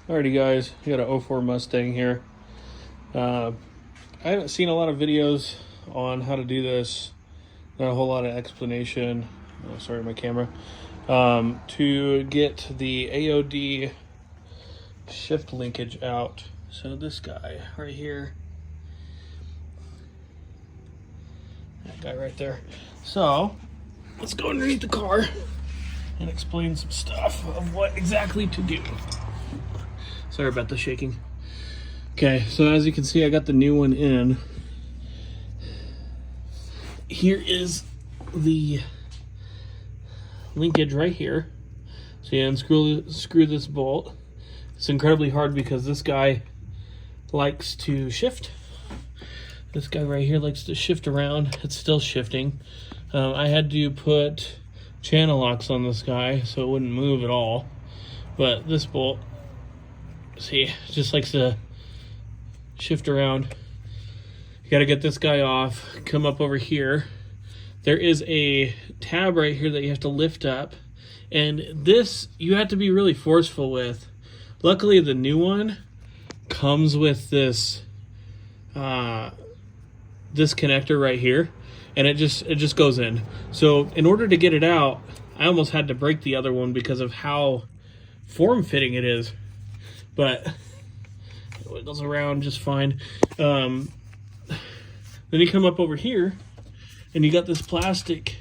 Alrighty guys, we got an 04 Mustang here. I haven't seen a lot of videos on how to do this. Not a whole lot of explanation. Oh, sorry, my camera. To get the AOD shift linkage out. So this guy right here. That guy right there. So let's go underneath the car and explain some stuff of what exactly to do. Sorry about the shaking. Okay, so as you can see, I got the new one in. Here is the linkage right here. So you unscrew this bolt. It's incredibly hard because this guy likes to shift. This guy right here likes to shift around. It's still shifting. I had to put channel locks on this guy so it wouldn't move at all. But this bolt, see, just likes to shift around. You got to get this guy off, come up over here. There is a tab right here that you have to lift up, and this you have to be really forceful with. Luckily the new one comes with this this connector right here, and it just goes in. So in order to get it out, I almost had to break the other one because of how form-fitting it is. But it goes around just fine. Then you come up over here, and you got this plastic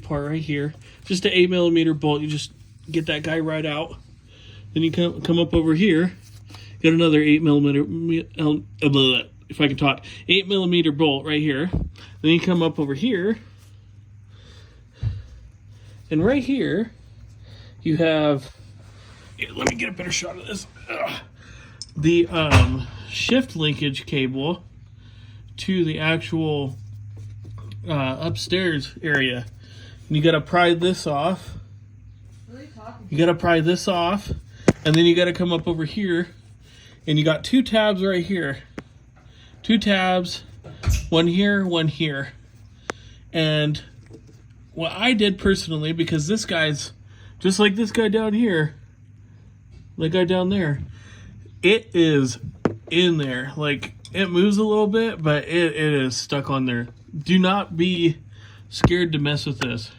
part right here. Just an 8mm bolt. You just get that guy right out. Then you come up over here, got another 8mm, if I can talk, 8mm bolt right here. Then you come up over here, and right here you have. Let me get a better shot of this. The shift linkage cable to the actual upstairs area. And you gotta pry this off. You gotta pry this off, and then you gotta come up over here, and you got two tabs right here. Two tabs, one here, one here. And what I did personally, because this guy's just like this guy down here, the guy down there, it is in there. Like, it moves a little bit, but it is stuck on there. Do not be scared to mess with this.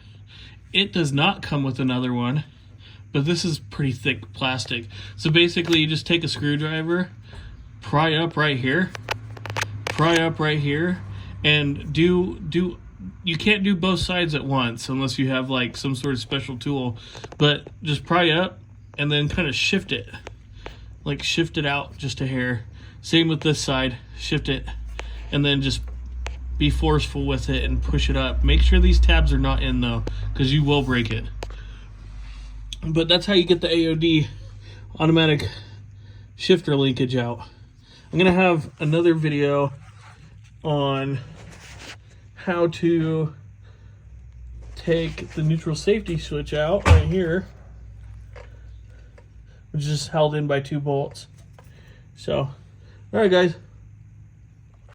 It does not come with another one, but this is pretty thick plastic. So basically you just take a screwdriver, pry up right here, and do you can't do both sides at once unless you have like some sort of special tool, but just pry up and then kind of shift it, like shift it out just a hair. Same with this side, shift it, and then just be forceful with it and push it up. Make sure these tabs are not in though, because you will break it. But that's how you get the AOD automatic shifter linkage out. I'm gonna have another video on how to take the neutral safety switch out right here, which is held in by two bolts. So, all right guys,